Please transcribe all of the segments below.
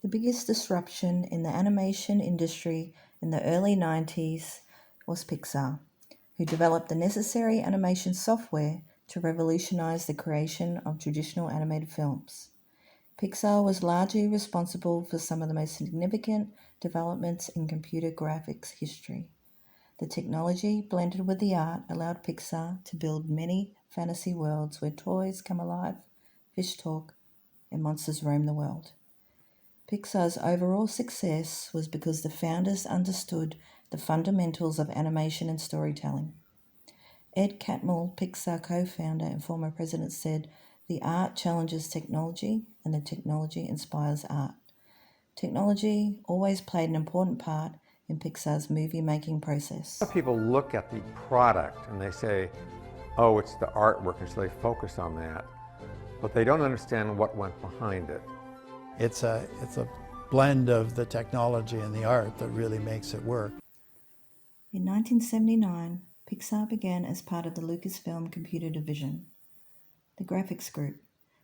The biggest disruption in the animation industry in the early 90s was PIXAR, who developed the necessary animation software to revolutionize the creation of traditional animated films. PIXAR was largely responsible for some of the most significant developments in computer graphics history. The technology, blended with the art, allowed PIXAR to build many fantasy worlds where toys come alive, fish talk, and monsters roam the world. PIXAR's overall success was because the founders understood the fundamentals of animation and storytelling. Ed Catmull, PIXAR co-founder and former president, said, "The art challenges technology and the technology inspires art." Technology always played an important part in PIXAR's movie-making process. A lot of people look at the product and they say, oh, it's the artwork, and so they focus on that, but they don't understand what went behind it. It's a blend of the technology and the art that really makes it work. In 1979, PIXAR began as part of the Lucasfilm computer division, the graphics group,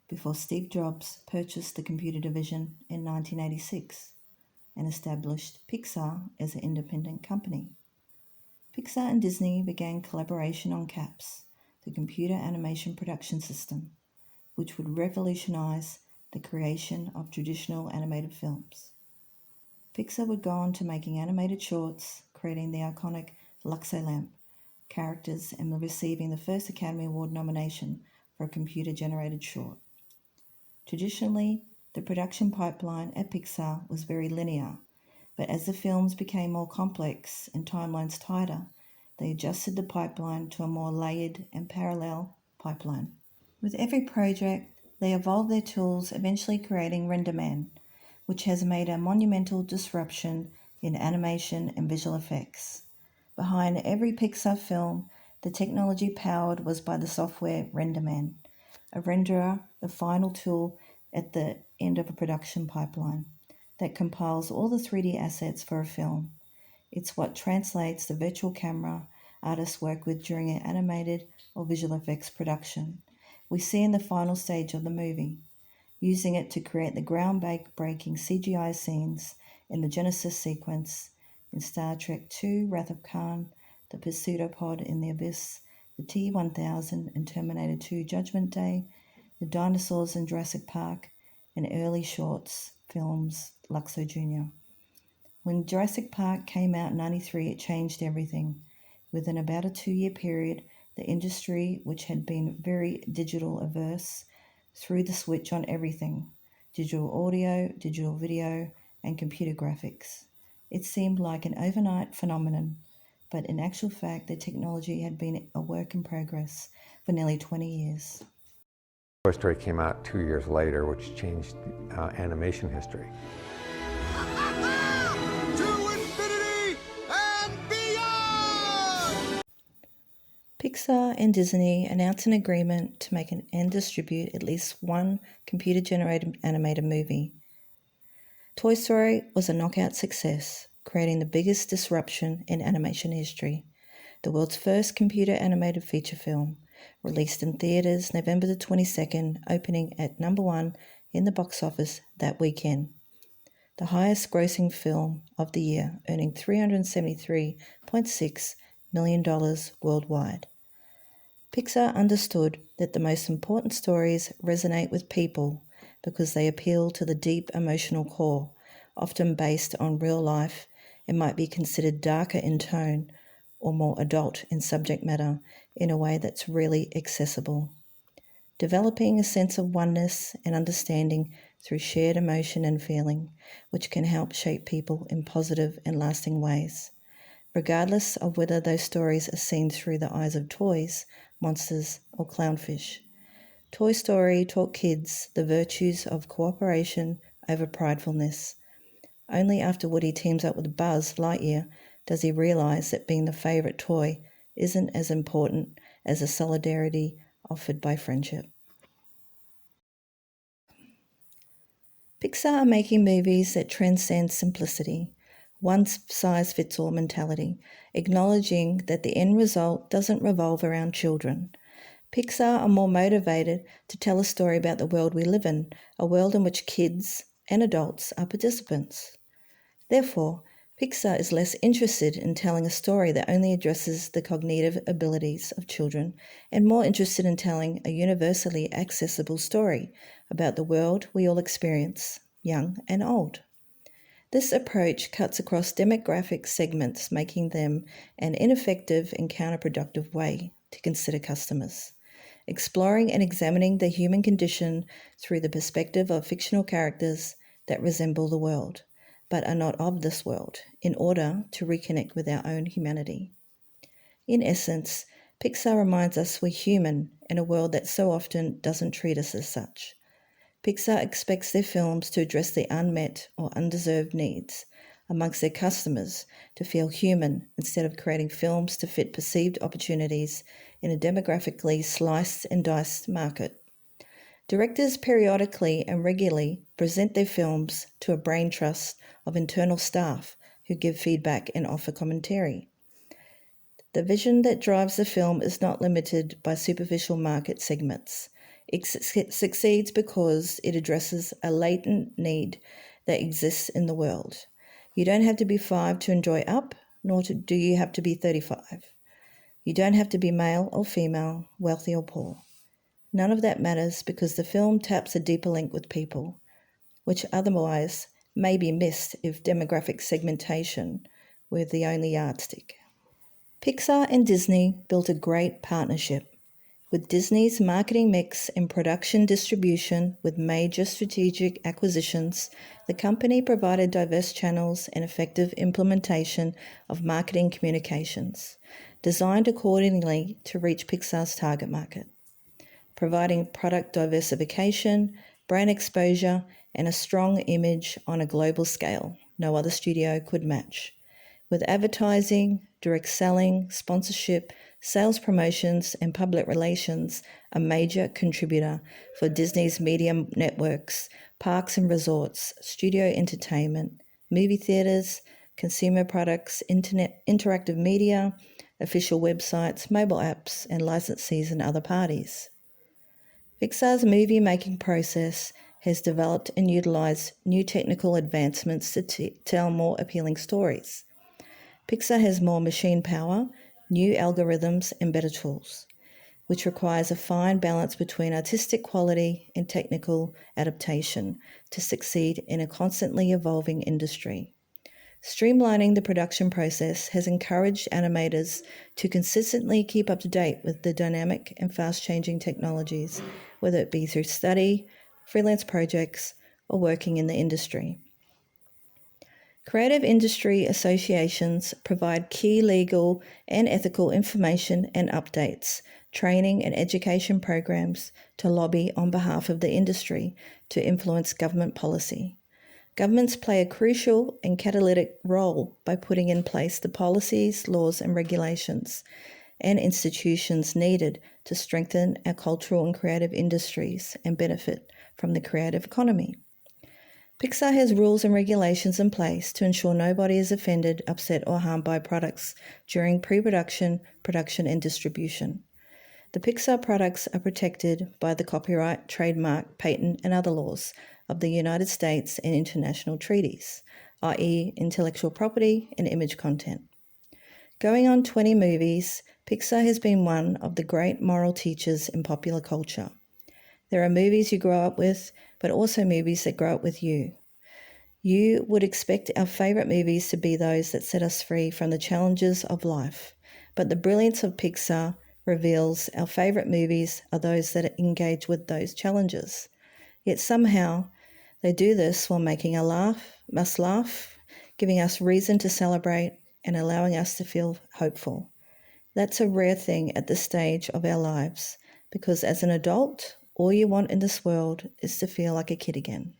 before Steve Jobs purchased the computer division in 1986 and established PIXAR as an independent company. PIXAR and Disney began collaboration on CAPS, the computer animation production system, which would revolutionize the creation of traditional animated films. PIXAR would go on to making animated shorts, creating the iconic Luxo lamp characters, and receiving the first Academy Award nomination for a computer-generated short. Traditionally, the production pipeline at PIXAR was very linear, but as the films became more complex and timelines tighter, they adjusted the pipeline to a more layered and parallel pipeline. With every project, they evolved their tools, eventually creating RenderMan, which has made a monumental disruption in animation and visual effects. Behind every PIXAR film, the technology powered was by the software RenderMan, a renderer, the final tool at the end of a production pipeline that compiles all the 3D assets for a film. It's what translates the virtual camera artists work with during an animated or visual effects production. We see in the final stage of the movie, using it to create the groundbreaking CGI scenes in the Genesis sequence in Star Trek II, Wrath of Khan, the Pseudopod in the Abyss, the T-1000 in Terminator 2, Judgment Day, the dinosaurs in Jurassic Park, and early shorts films Luxo Jr. When Jurassic Park came out in 1993, it changed everything. Within about a 2-year period, the industry, which had been very digital averse, threw the switch on everything: digital audio, digital video, and computer graphics. It seemed like an overnight phenomenon, but in actual fact, the technology had been a work in progress for nearly 20 years. Toy Story came out 2 years later, which changed animation history. PIXAR and Disney announced an agreement to make and distribute at least one computer-generated animated movie. Toy Story was a knockout success, creating the biggest disruption in animation history. The world's first computer-animated feature film, released in theaters November the 22nd, opening at number 1 in the box office that weekend. The highest grossing film of the year, earning $373.6 million worldwide. PIXAR understood that the most important stories resonate with people because they appeal to the deep emotional core, often based on real life, and might be considered darker in tone or more adult in subject matter in a way that's really accessible. Developing a sense of oneness and understanding through shared emotion and feeling, which can help shape people in positive and lasting ways, regardless of whether those stories are seen through the eyes of toys, monsters, or clownfish. Toy Story taught kids the virtues of cooperation over pridefulness. Only after Woody teams up with Buzz Lightyear does he realize that being the favorite toy isn't as important as the solidarity offered by friendship. PIXAR are making movies that transcend simplicity, one-size-fits-all mentality, acknowledging that the end result doesn't revolve around children. PIXAR are more motivated to tell a story about the world we live in, a world in which kids and adults are participants. Therefore, PIXAR is less interested in telling a story that only addresses the cognitive abilities of children and more interested in telling a universally accessible story about the world we all experience, young and old. This approach cuts across demographic segments, making them an ineffective and counterproductive way to consider customers. Exploring and examining the human condition through the perspective of fictional characters that resemble the world, but are not of this world, in order to reconnect with our own humanity. In essence, PIXAR reminds us we're human in a world that so often doesn't treat us as such. PIXAR expects their films to address the unmet or undeserved needs amongst their customers, to feel human instead of creating films to fit perceived opportunities in a demographically sliced and diced market. Directors periodically and regularly present their films to a brain trust of internal staff who give feedback and offer commentary. The vision that drives the film is not limited by superficial market segments. It succeeds because it addresses a latent need that exists in the world. You don't have to be 5 to enjoy Up, nor do you have to be 35. You don't have to be male or female, wealthy or poor. None of that matters because the film taps a deeper link with people, which otherwise may be missed if demographic segmentation were the only yardstick. PIXAR and Disney built a great partnership. With Disney's marketing mix and production distribution with major strategic acquisitions, the company provided diverse channels and effective implementation of marketing communications, designed accordingly to reach PIXAR's target market, providing product diversification, brand exposure, and a strong image on a global scale no other studio could match. With advertising, direct selling, sponsorship, sales promotions, and public relations a major contributor for Disney's media networks, parks and resorts, studio entertainment, movie theaters, consumer products, internet, interactive media, official websites, mobile apps, and licensees and other parties. PIXAR's movie-making process has developed and utilized new technical advancements to tell more appealing stories. PIXAR has more machine power, new algorithms, and better tools, which requires a fine balance between artistic quality and technical adaptation to succeed in a constantly evolving industry. Streamlining the production process has encouraged animators to consistently keep up to date with the dynamic and fast-changing technologies, whether it be through study, freelance projects, or working in the industry. Creative industry associations provide key legal and ethical information and updates, training and education programs to lobby on behalf of the industry to influence government policy. Governments play a crucial and catalytic role by putting in place the policies, laws, and regulations and institutions needed to strengthen our cultural and creative industries and benefit from the creative economy. PIXAR has rules and regulations in place to ensure nobody is offended, upset, or harmed by products during pre-production, production, and distribution. The PIXAR products are protected by the copyright, trademark, patent, and other laws of the United States and international treaties, i.e. intellectual property and image content. Going on 20 movies, PIXAR has been one of the great moral teachers in popular culture. There are movies you grow up with, but also movies that grow up with you. You would expect our favorite movies to be those that set us free from the challenges of life, but the brilliance of PIXAR reveals our favorite movies are those that engage with those challenges. Yet somehow, they do this while making us laugh, giving us reason to celebrate, and allowing us to feel hopeful. That's a rare thing at this stage of our lives, because as an adult All you want in this world is to feel like a kid again.